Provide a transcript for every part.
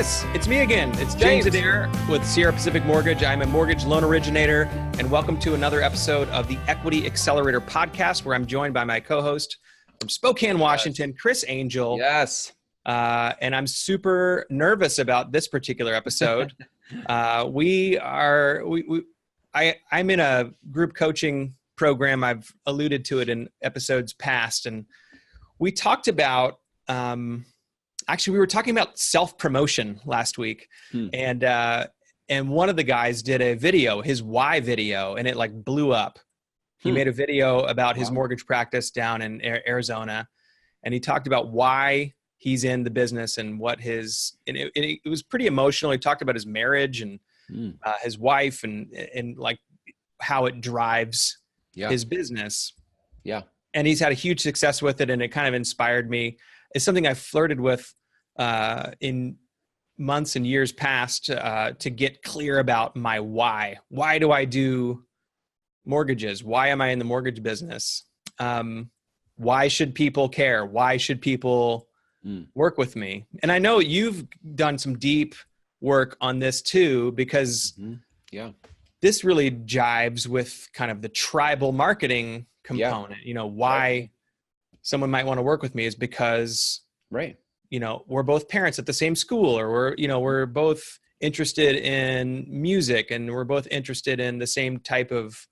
Chris. It's me again. It's James Adair with Sierra Pacific Mortgage. I'm a mortgage loan originator, and welcome to another episode of the Equity Accelerator podcast, where I'm joined by my co-host from Spokane, Washington, Chris Angel. Yes. And I'm super nervous about this particular episode. I'm in a group coaching program. I've alluded to it in episodes past, and we talked about actually, we were talking about self-promotion last week, and one of the guys did a video, his why video, and it like blew up. He made a video about his mortgage practice down in Arizona, and he talked about why he's in the business and what it was pretty emotional. He talked about his marriage and his wife and like how it drives his business. Yeah. And he's had a huge success with it, and it kind of inspired me. It's something I flirted with in months and years past to get clear about my why. Why do I do mortgages? Why am I in the mortgage business? Why should people care? Why should people work with me? And I know you've done some deep work on this too, because this really jives with kind of the tribal marketing component. You know, why someone might want to work with me is because, you know, we're both parents at the same school, or we're both interested in music, and we're both interested in the same type of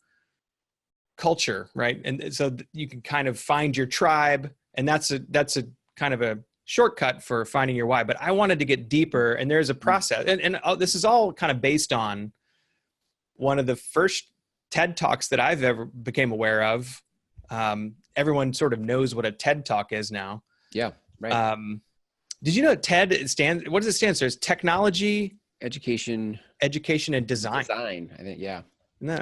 culture, right? And so you can kind of find your tribe, and that's a kind of a shortcut for finding your why. But I wanted to get deeper, and there's a process, and this is all kind of based on one of the first TED Talks that I've ever became aware of. Everyone sort of knows what a TED Talk is now. Yeah, right. Did you know TED what does it stand for? It's technology, education, and design. Design, I think, yeah. No,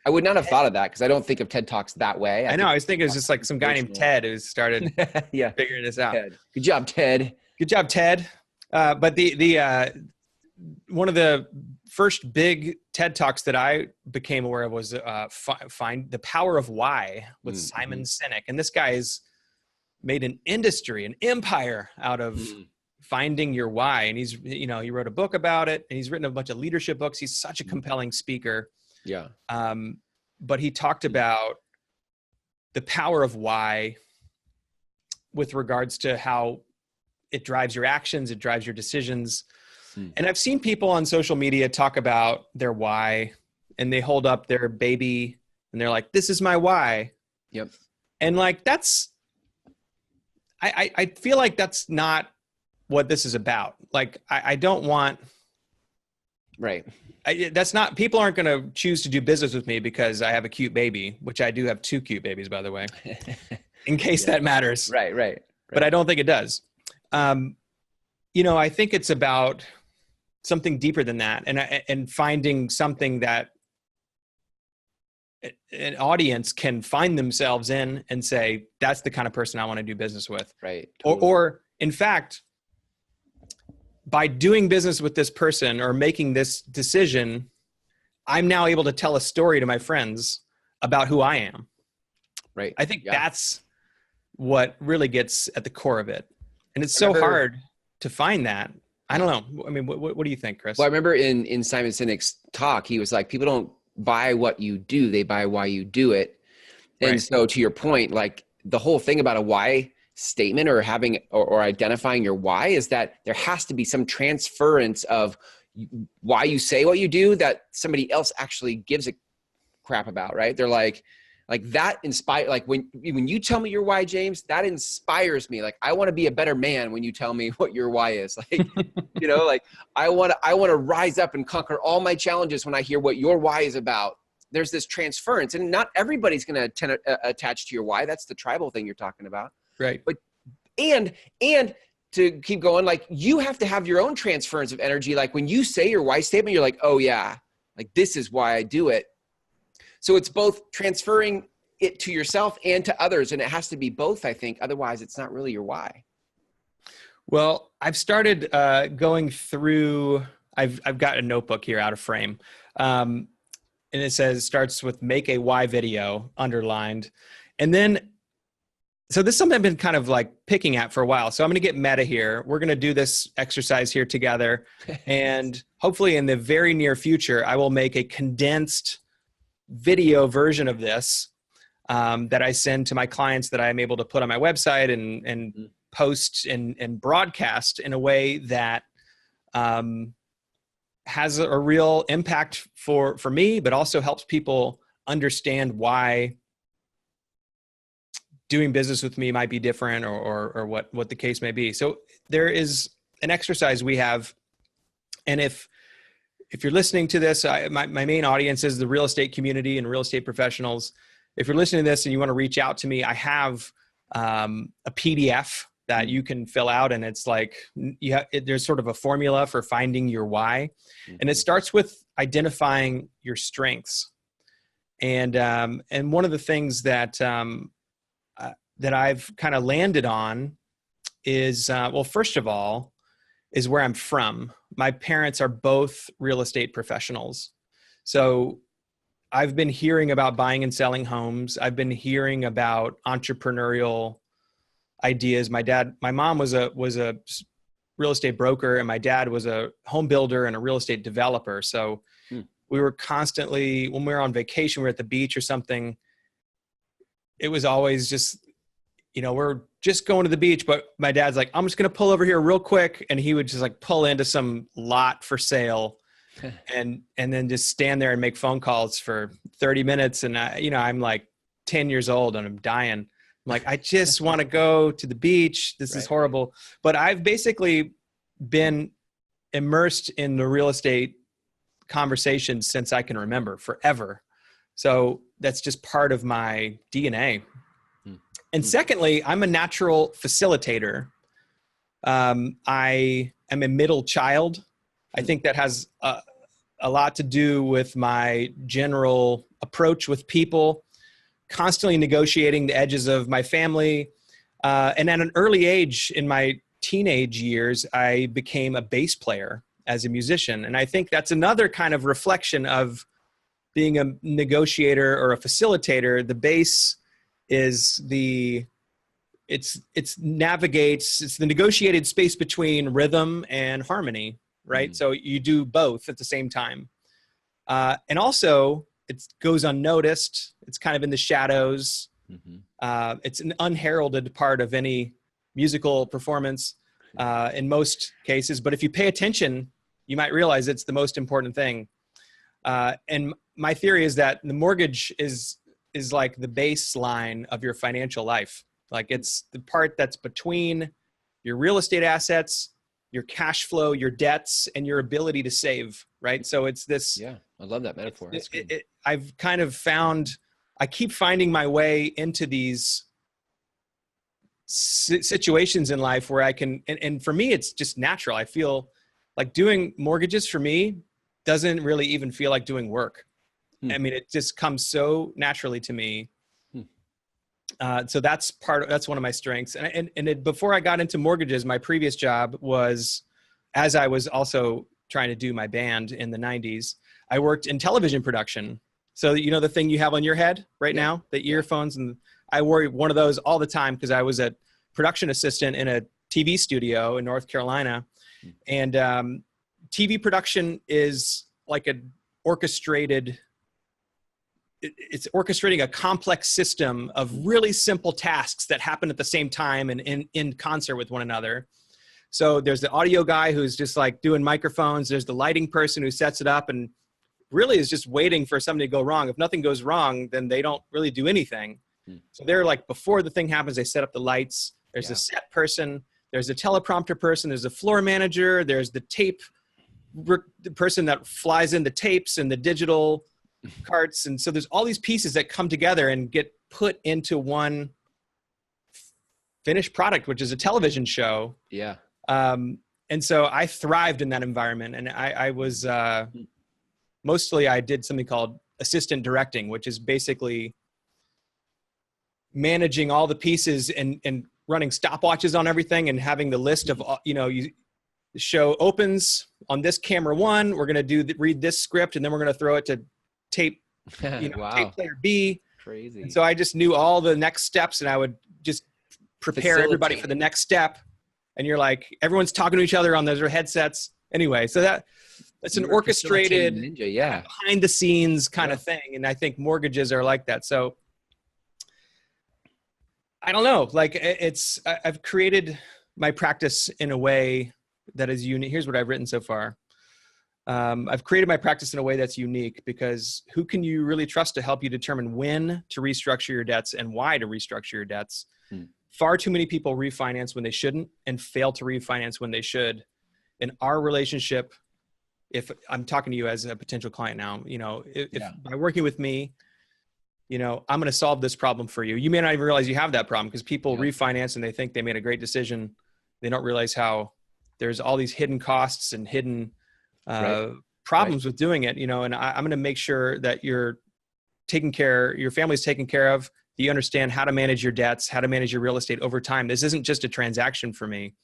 I would not have thought of that, because I don't think of TED Talks that way. I know. I was thinking it was just like some guy named Ted who started figuring this out. Ted. Good job, Ted. Good job, Ted. But the one of the first big TED Talks that I became aware of was Find the Power of Why with Simon Sinek. And this guy's made an industry, an empire out of finding your why. And he wrote a book about it, and he's written a bunch of leadership books. He's such a compelling speaker. Yeah. But he talked about the power of why with regards to how it drives your actions, it drives your decisions. And I've seen people on social media talk about their why, and they hold up their baby and they're like, this is my why. Yep. And like, I feel like that's not what this is about. Like, I don't want, that's not, people aren't going to choose to do business with me because I have a cute baby, which I do have 2 cute babies, by the way, in case that matters. Right. But I don't think it does. I think it's about something deeper than that, and finding something that an audience can find themselves in and say, that's the kind of person I want to do business with. Right. Totally. Or in fact, by doing business with this person or making this decision, I'm now able to tell a story to my friends about who I am. Right. I think that's what really gets at the core of it. And it's so hard to find that. I don't know. I mean, what do you think, Chris? Well, I remember in Simon Sinek's talk, he was like, people don't buy what you do, they buy why you do it. And so to your point, like the whole thing about a why statement or having or identifying your why is that there has to be some transference of why you say what you do that somebody else actually gives a crap about, right? They're like that inspire, like when you tell me your why, James, that inspires me. Like, I want to be a better man when you tell me what your why is. Like, like I want to rise up and conquer all my challenges when I hear what your why is about. There's this transference, and not everybody's going to attach to your why. That's the tribal thing you're talking about. Right. But, and to keep going, like you have to have your own transference of energy. Like when you say your why statement, you're like, oh yeah, like this is why I do it. So it's both transferring it to yourself and to others. And it has to be both, I think. Otherwise, it's not really your why. Well, I've started going through, I've got a notebook here out of frame. And it starts with make a why video underlined. And then so this is something I've been kind of like picking at for a while. So I'm going to get meta here. We're going to do this exercise here together. And hopefully in the very near future, I will make a condensed video version of this that I send to my clients that I'm able to put on my website and post and broadcast in a way that has a real impact for me, but also helps people understand why doing business with me might be different or what the case may be. So there is an exercise we have. And if you're listening to this, my main audience is the real estate community and real estate professionals. If you're listening to this and you want to reach out to me, I have a PDF that you can fill out, and it's like there's sort of a formula for finding your why, and it starts with identifying your strengths. And one of the things that I've kind of landed on is well, first of all, is where I'm from. My parents are both real estate professionals, so I've been hearing about buying and selling homes. I've been hearing about entrepreneurial ideas. My mom was a real estate broker, and my dad was a home builder and a real estate developer. So we were constantly, when we were on vacation, we were at the beach or something, it was always just, we're just going to the beach, but my dad's like, I'm just going to pull over here real quick. And he would just like pull into some lot for sale and then just stand there and make phone calls for 30 minutes. And I'm like 10 years old and I'm dying. I'm like, I just want to go to the beach. This is horrible. But I've basically been immersed in the real estate conversation since I can remember, forever. So that's just part of my DNA. And secondly, I'm a natural facilitator. I am a middle child. I think that has a lot to do with my general approach with people, constantly negotiating the edges of my family. And at an early age in my teenage years, I became a bass player as a musician. And I think that's another kind of reflection of being a negotiator or a facilitator. The bass is it's the negotiated space between rhythm and harmony, right? So you do both at the same time. And also it goes unnoticed. It's kind of in the shadows. It's an unheralded part of any musical performance in most cases. But if you pay attention, you might realize it's the most important thing. And my theory is that the mortgage is like the baseline of your financial life. Like it's the part that's between your real estate assets, your cash flow, your debts, and your ability to save, right? So it's this. Yeah, I love that metaphor. I've kind of I keep finding my way into these situations in life where I can, and for me, it's just natural. I feel like doing mortgages for me doesn't really even feel like doing work. I mean, it just comes so naturally to me. So that's one of my strengths. And before I got into mortgages, my previous job was, as I was also trying to do my band in the 90s, I worked in television production. So, the thing you have on your head right now, the earphones, and I wore one of those all the time because I was a production assistant in a TV studio in North Carolina. And TV production is like it's orchestrating a complex system of really simple tasks that happen at the same time and in concert with one another. So there's the audio guy who's just like doing microphones. There's the lighting person who sets it up and really is just waiting for something to go wrong. If nothing goes wrong, then they don't really do anything. So they're like, before the thing happens, they set up the lights. There's a set person. There's a teleprompter person. There's a floor manager. There's the the person that flies in the tapes and the digital carts. And so there's all these pieces that come together and get put into one finished product, which is a television show. Yeah. And so I thrived in that environment. And I was, mostly I did something called assistant directing, which is basically managing all the pieces and running stopwatches on everything and having the list of, the show opens on this camera one, we're going to read this script, and then we're going to throw it to tape, Wow. tape player B. Crazy. And so I just knew all the next steps, and I would just prepare everybody for the next step. And you're like, everyone's talking to each other on those headsets. Anyway, so that's an orchestrated ninja, behind the scenes kind of thing. And I think mortgages are like that. So I don't know, like I've created my practice in a way that is unique. Here's what I've written so far. I've created my practice in a way that's unique because who can you really trust to help you determine when to restructure your debts and why to restructure your debts? Far too many people refinance when they shouldn't and fail to refinance when they should. In our relationship, if I'm talking to you as a potential client now, if by working with me, I'm going to solve this problem for you. You may not even realize you have that problem because people refinance and they think they made a great decision. They don't realize how there's all these hidden costs and hidden problems with doing it, and I'm going to make sure that you're taken care, your family's taken care of. You understand how to manage your debts, how to manage your real estate over time. This isn't just a transaction for me.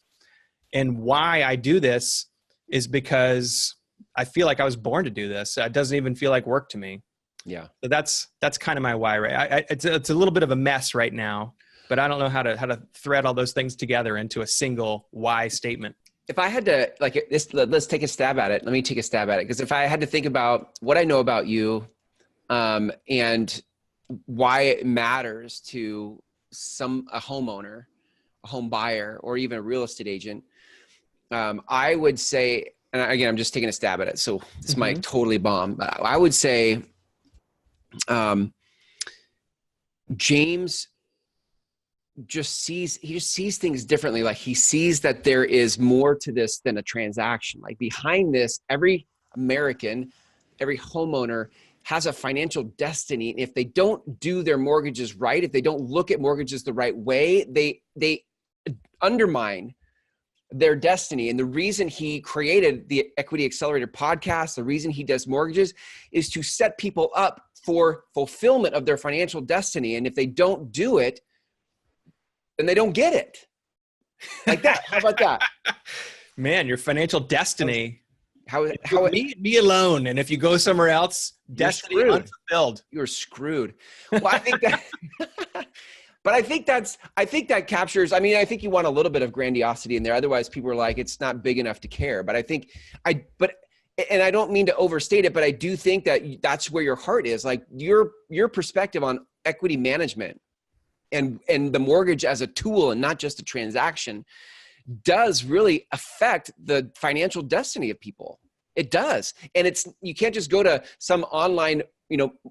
And why I do this is because I feel like I was born to do this. It doesn't even feel like work to me. Yeah. So that's kind of my why, right? It's a little bit of a mess right now, but I don't know how to thread all those things together into a single why statement. If I had to let's take a stab at it. Let me take a stab at it. Because if I had to think about what I know about you, and why it matters to a homeowner, a home buyer, or even a real estate agent, I would say, and again, I'm just taking a stab at it, so this might totally bomb, but I would say, James just sees things differently. Like he sees that there is more to this than a transaction. Like behind this, every American, every homeowner has a financial destiny. And if they don't do their mortgages right, if they don't look at mortgages the right way, they undermine their destiny. And the reason he created the Equity Accelerator podcast, the reason he does mortgages is to set people up for fulfillment of their financial destiny. And if they don't do it, then they don't get it. Like that. How about that? Man, your financial destiny. How me alone, and if you go somewhere else, destiny unfulfilled. You're screwed. Well, I think that, but I think that captures. I mean, I think you want a little bit of grandiosity in there. Otherwise, people are like, it's not big enough to care. But and I don't mean to overstate it, but I do think that that's where your heart is. Like your perspective on equity management and the mortgage as a tool and not just a transaction does really affect the financial destiny of people. It does. And you can't just go to some online,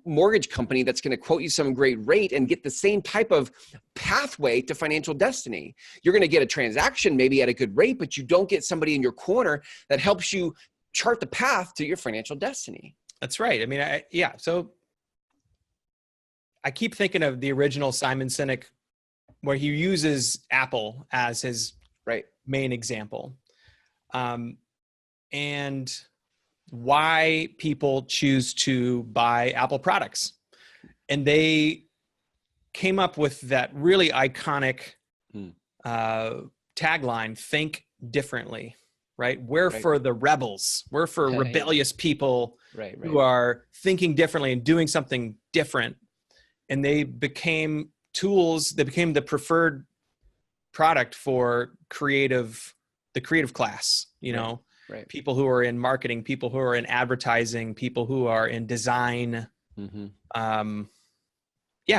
mortgage company that's going to quote you some great rate and get the same type of pathway to financial destiny. You're going to get a transaction maybe at a good rate, but you don't get somebody in your corner that helps you chart the path to your financial destiny. That's right. I mean, so I keep thinking of the original Simon Sinek where he uses Apple as his main example, and why people choose to buy Apple products. And they came up with that really iconic tagline, think differently, right? We're for the rebels. We're for rebellious people who are thinking differently and doing something different. And they became tools. They became the preferred product for the creative class, people who are in marketing, people who are in advertising, people who are in design,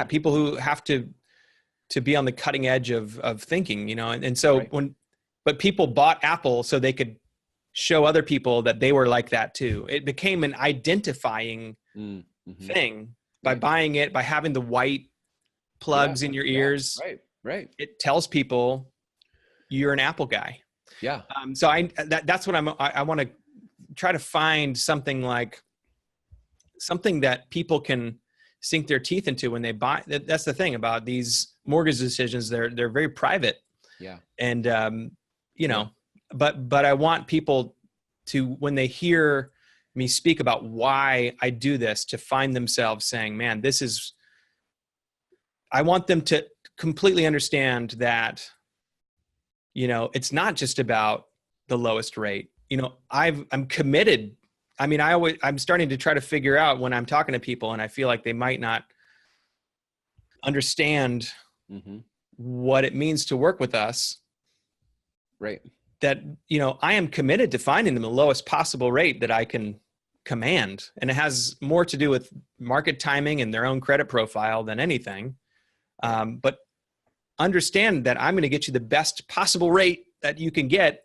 people who have to be on the cutting edge of thinking, and so but people bought Apple so they could show other people that they were like that too. It became an identifying thing by buying it, by having the white plugs in your ears. Right. It tells people you're an Apple guy. Yeah. So that's what I want to try to find something that people can sink their teeth into when they buy. That's the thing about these mortgage decisions. They're very private. Yeah. And, but I want people to, when they hear me speak about why I do this, to find themselves saying, man, I want them to completely understand that, it's not just about the lowest rate. I'm committed. I mean, I'm starting to try to figure out when I'm talking to people and I feel like they might not understand what it means to work with us, Right. that, you know, I am committed to finding them the lowest possible rate that I can command. And it has more to do with market timing and their own credit profile than anything. But understand that I'm going to get you the best possible rate that you can get.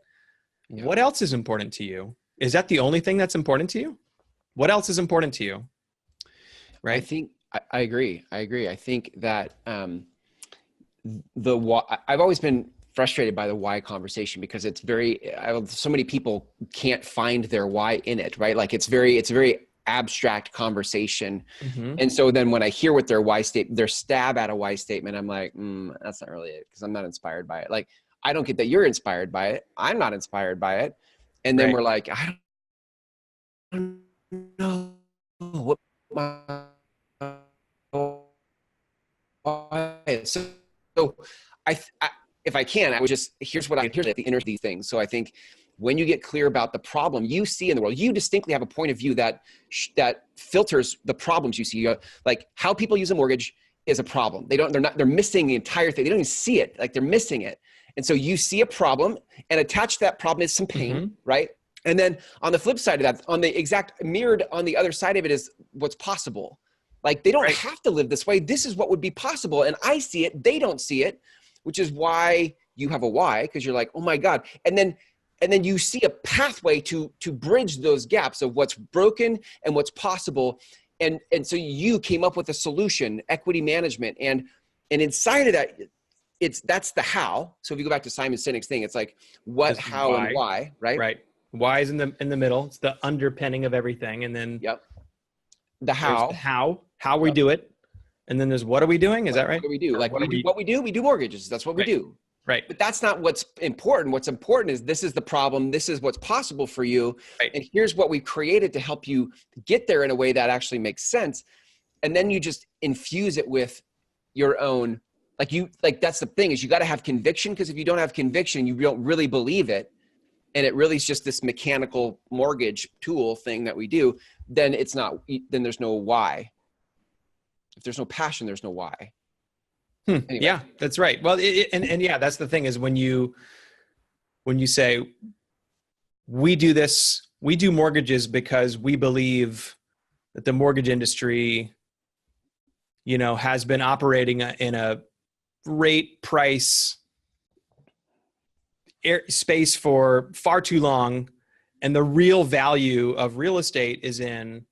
Yeah. What else is important to you? Is that the only thing that's important to you? What else is important to you? Right. I think I agree. I think that I've always been frustrated by the why conversation, because it's so many people can't find their why in it, right? Like it's a very abstract conversation. Mm-hmm. And so then when I hear what their stab at a why statement, I'm like, that's not really it, because I'm not inspired by it. Like, I don't get that you're inspired by it. I'm not inspired by it. And then we're like, I don't know what my why is. So if I can, I would just, here's at the inner of these things. So I think when you get clear about the problem you see in the world, you distinctly have a point of view that filters the problems you see. Like how people use a mortgage is a problem. They're missing the entire thing. They don't even see it. Like they're missing it. And so you see a problem, and attached to that problem is some pain, mm-hmm. right? And then on the flip side of that, on the exact mirrored on the other side of it is what's possible. Like they don't have to live this way. This is what would be possible. And I see it. They don't see it, which is why you have a why, because you're like, oh my God. And then you see a pathway to bridge those gaps of what's broken and what's possible. And so you came up with a solution, equity management. And inside of that, that's the how. So if you go back to Simon Sinek's thing, it's like what, how, and why, right? Right. Why is in the middle. It's the underpinning of everything. And then the how. The how we do it. And then there's what are we doing? Is that right? What do we do? Like what we do mortgages. That's what we do. Right. But that's not what's important. What's important is this is the problem. This is what's possible for you. Right. And here's what we've created to help you get there in a way that actually makes sense. And then you just infuse it with your own, that's the thing, is you got to have conviction, because if you don't have conviction, you don't really believe it. And it really is just this mechanical mortgage tool thing that we do, then then there's no why. If there's no passion, there's no why. Anyway. Yeah, that's right. Well, that's the thing, is when you say we do this, we do mortgages because we believe that the mortgage industry, has been operating in a rate price space for far too long. And the real value of real estate is in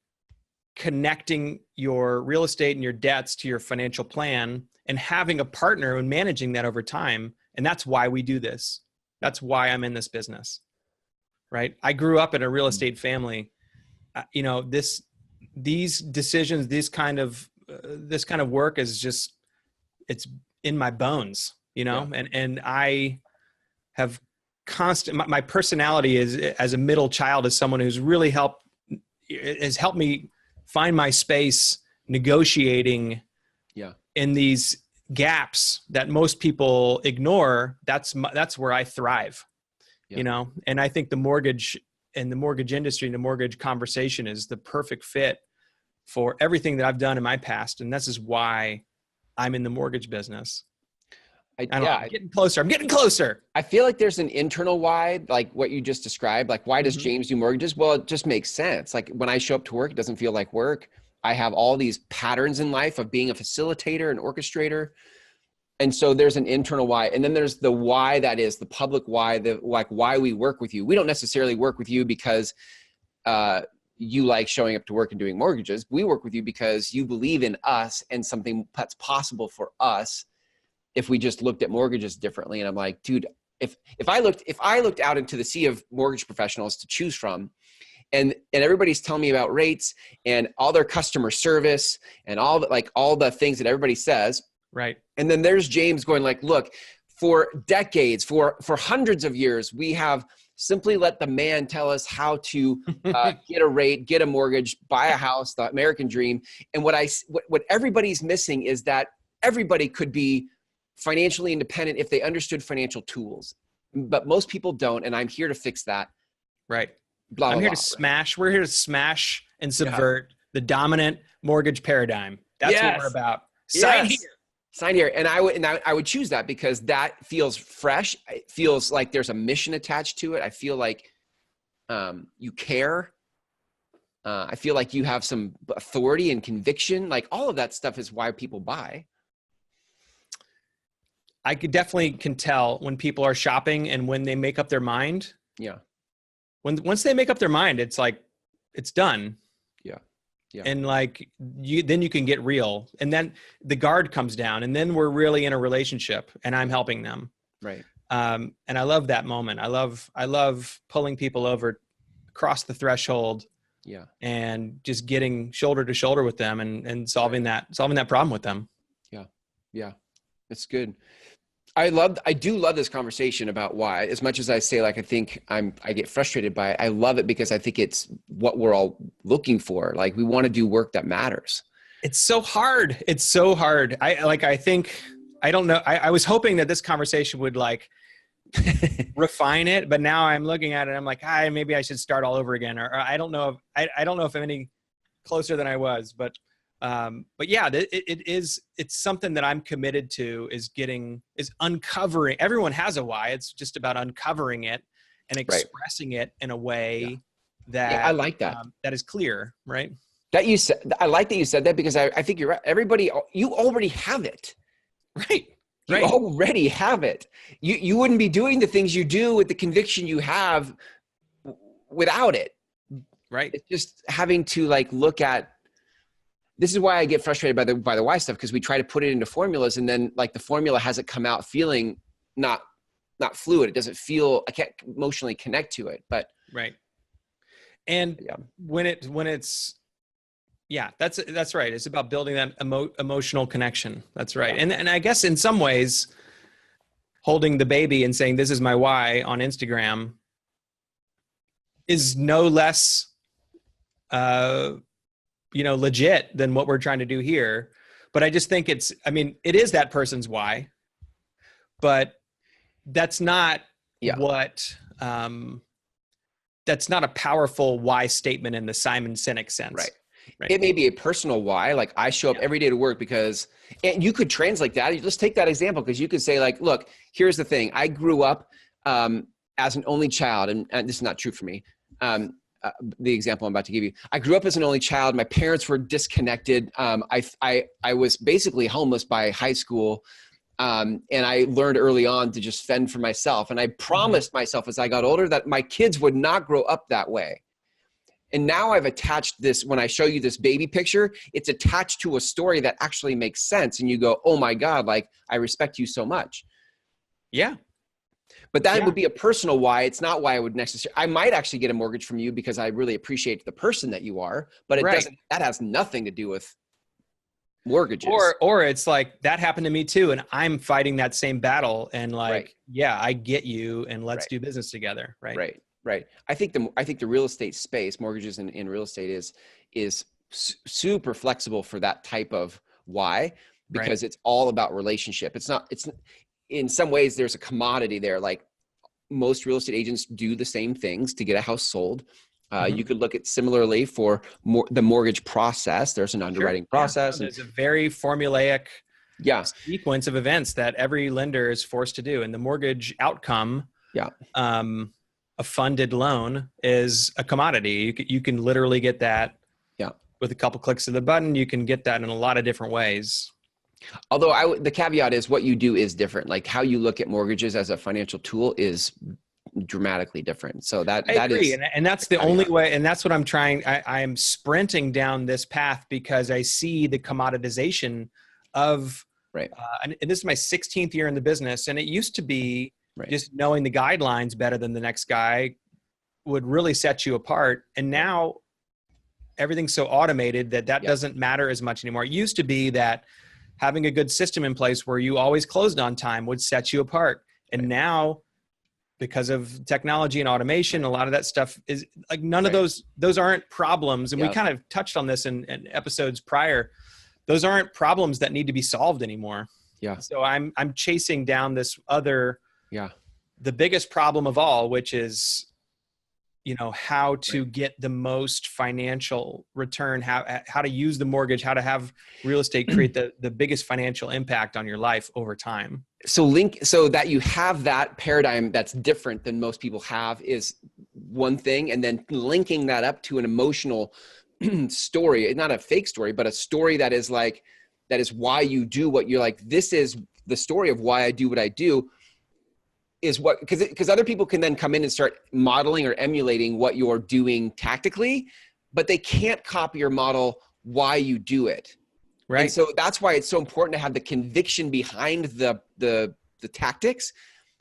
connecting your real estate and your debts to your financial plan and having a partner and managing that over time. And that's why we do this. That's why I'm in this business, right? I grew up in a real estate family. These decisions, this kind of work is just, it's in my bones, and I have my personality is, as a middle child, as someone who's really helped me find my space negotiating in these gaps that most people ignore. That's where I thrive, and I think the mortgage and the mortgage industry and the mortgage conversation is the perfect fit for everything that I've done in my past. And this is why I'm in the mortgage business. I'm getting closer. I feel like there's an internal why, like what you just described. Like, why does James do mortgages? Well, it just makes sense. Like when I show up to work, it doesn't feel like work. I have all these patterns in life of being a facilitator and orchestrator. And so there's an internal why. And then there's the why that is the public why, why we work with you. We don't necessarily work with you because you like showing up to work and doing mortgages. We work with you because you believe in us and something that's possible for us if we just looked at mortgages differently. And I'm like, dude, if I looked out into the sea of mortgage professionals to choose from, and everybody's telling me about rates and all their customer service and all the things that everybody says. Right. And then there's James going like, look, for decades, for hundreds of years, we have simply let the man tell us how to get a rate, get a mortgage, buy a house, the American dream. And what everybody's missing is that everybody could be financially independent if they understood financial tools, but most people don't. And I'm here to fix that. Right. We're here to smash and subvert the dominant mortgage paradigm. That's what we're about. Sign here. Signed here. And I would choose that because that feels fresh. It feels like there's a mission attached to it. I feel like you care. I feel like you have some authority and conviction. Like all of that stuff is why people buy. I can tell when people are shopping and when they make up their mind. Yeah. Once they make up their mind, it's like, it's done. Yeah. Yeah. And like then you can get real, and then the guard comes down, and then we're really in a relationship, and I'm helping them. Right. And I love that moment. I love pulling people over across the threshold. Yeah. And just getting shoulder to shoulder with them and solving that problem with them. Yeah. Yeah. It's good. I do love this conversation about why, as much as I say, like, I think I get frustrated by it. I love it because I think it's what we're all looking for. Like, we want to do work that matters. It's so hard. It's so hard. I don't know. I was hoping that this conversation would like refine it, but now I'm looking at it. I'm like, maybe I should start all over again. Or I don't know if I'm any closer than I was, but yeah, it's something that I'm committed to is uncovering. Everyone has a why. It's just about uncovering it and expressing it in a way that I like that. That is clear, right? I like that you said that because I think you're right. Everybody, you already have it. Right. You already have it. You wouldn't be doing the things you do with the conviction you have without it. Right. It's just having to like look at. This is why I get frustrated by the why stuff, because we try to put it into formulas and then like the formula hasn't come out feeling not fluid. It doesn't feel, I can't emotionally connect to it. But right. And when it's that's right. It's about building that emotional connection. That's right. Yeah. And I guess in some ways, holding the baby and saying, this is my why on Instagram is no less, legit than what we're trying to do here. But I just think it is that person's why, but that's not that's not a powerful why statement in the Simon Sinek sense. Right. It may be a personal why, like I show up every day to work because, and you could translate that. Let's take that example because you could say like, look, here's the thing. I grew up as an only child, and this is not true for me. The example I'm about to give you, I grew up as an only child. My parents were disconnected. I was basically homeless by high school. And I learned early on to just fend for myself. And I promised myself as I got older that my kids would not grow up that way. And now I've attached this, when I show you this baby picture, it's attached to a story that actually makes sense. And you go, oh my God, like I respect you so much. Yeah. But that would be a personal why. It's not why I would necessarily, I might actually get a mortgage from you because I really appreciate the person that you are, but it doesn't, that has nothing to do with mortgages. Or it's like, that happened to me too. And I'm fighting that same battle and like, I get you and let's do business together. Right. Right. I think the real estate space, mortgages in real estate is super flexible for that type of why, because it's all about relationship. It's in some ways there's a commodity there. Like most real estate agents do the same things to get a house sold. You could look at similarly for the mortgage process. There's an underwriting process. Yeah. There's a very formulaic sequence of events that every lender is forced to do. And the mortgage outcome, a funded loan is a commodity. You can literally get that with a couple clicks of the button. You can get that in a lot of different ways. Although the caveat is what you do is different. Like how you look at mortgages as a financial tool is dramatically different. So I agree. And that's the only way. And that's what I'm trying. I am sprinting down this path because I see the commoditization of, and this is my 16th year in the business. And it used to be just knowing the guidelines better than the next guy would really set you apart. And now everything's so automated that doesn't matter as much anymore. It used to be that having a good system in place where you always closed on time would set you apart. And now, because of technology and automation, a lot of that stuff is like none of those aren't problems. And we kind of touched on this in episodes prior. Those aren't problems that need to be solved anymore. Yeah. So I'm chasing down this other, the biggest problem of all, which is, how to get the most financial return, how to use the mortgage, how to have real estate create the biggest financial impact on your life over time. So that you have that paradigm that's different than most people have is one thing. And then linking that up to an emotional story, not a fake story, but a story that is why you do what you're like. This is the story of why I do what I do. Is what, because other people can then come in and start modeling or emulating what you're doing tactically, but they can't copy or model why you do it. Right. And so that's why it's so important to have the conviction behind the tactics,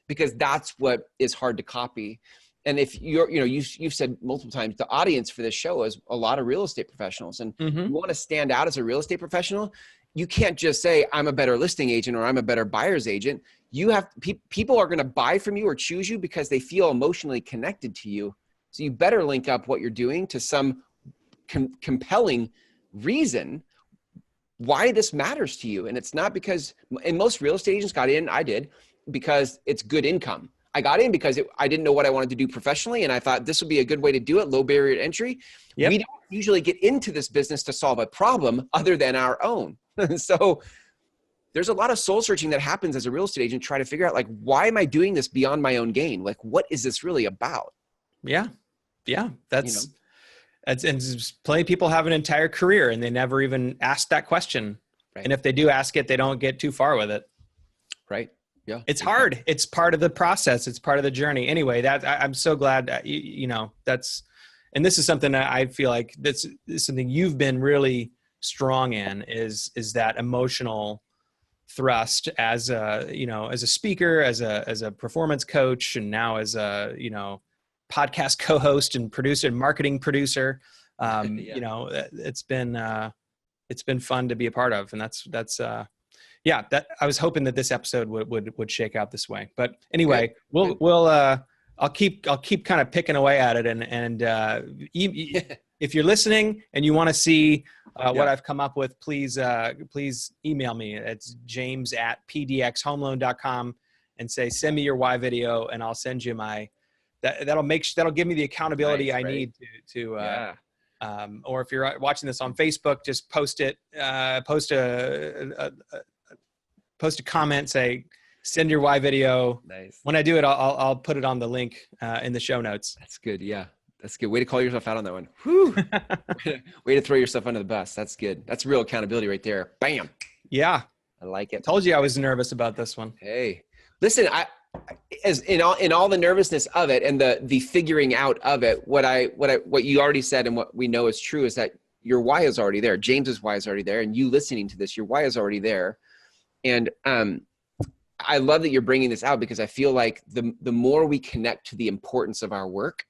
because that's what is hard to copy. And if you've said multiple times, the audience for this show is a lot of real estate professionals, and you want to stand out as a real estate professional. You can't just say, I'm a better listing agent or I'm a better buyer's agent. You have people are going to buy from you or choose you because they feel emotionally connected to you. So you better link up what you're doing to some compelling reason why this matters to you. And it's not because, and most real estate agents got in, I did, because it's good income. I got in because I didn't know what I wanted to do professionally. And I thought this would be a good way to do it. Low barrier to entry. Yep. We don't usually get into this business to solve a problem other than our own. So there's a lot of soul searching that happens as a real estate agent, trying to figure out, like, why am I doing this beyond my own gain? Like, what is this really about? Yeah. That's and plenty of people have an entire career and they never even ask that question. Right. And if they do ask it, they don't get too far with it. Right. Yeah. It's hard. It's part of the process. It's part of the journey. Anyway, I'm so glad that, and this is something that I feel like this is something you've been really strong in is that emotional thrust as a speaker, as a performance coach, and now as a, podcast co-host and producer and marketing producer. It's been fun to be a part of. And that's that I was hoping that this episode would shake out this way, but anyway, I'll keep kind of picking away at it. And if you're listening and you want to see what I've come up with, please email me. It's james@pdxhomeloan.com and say, send me your why video, and I'll send you that'll give me the accountability I need to or if you're watching this on Facebook, just post it, post a comment, say, send your why video. Nice. When I do it, I'll put it on the link in the show notes. That's good. Yeah. That's good. Way to call yourself out on that one. Whew. Way to throw yourself under the bus. That's good. That's real accountability right there. Bam. Yeah. I like it. Told you I was nervous about this one. Hey, listen, as in all the nervousness of it and the figuring out of it, what you already said and what we know is true is that your why is already there. James's why is already there. And you listening to this, your why is already there. And, I love that you're bringing this out, because I feel like the more we connect to the importance of our work,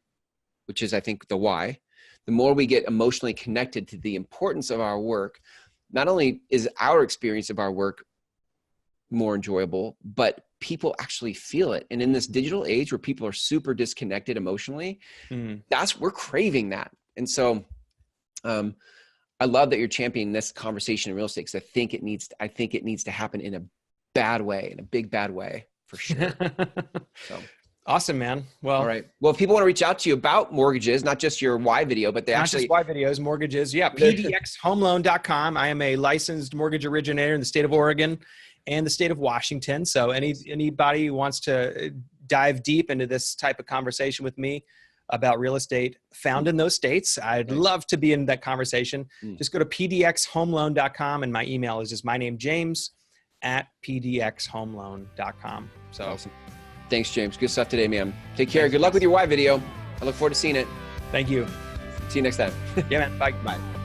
which is, I think, the why, the more we get emotionally connected to the importance of our work, not only is our experience of our work more enjoyable, but people actually feel it. And in this digital age where people are super disconnected emotionally, we're craving that. And so I love that you're championing this conversation in real estate, because I think it needs to happen in a bad way, in a big bad way, for sure. So awesome, man. Well, all right. Well, if people want to reach out to you about mortgages, not just your why video, but not just why videos, mortgages. Yeah. pdxhomeloan.com. I am a licensed mortgage originator in the state of Oregon and the state of Washington. So anybody who wants to dive deep into this type of conversation with me about real estate found in those states, I'd love to be in that conversation. Just go to pdxhomeloan.com, and my email is just my name, James@pdxhomeloan.com. So awesome. Thanks, James. Good stuff today, man. Take care. Good luck with your why video. I look forward to seeing it. Thank you. See you next time. Yeah, man. Bye. Bye.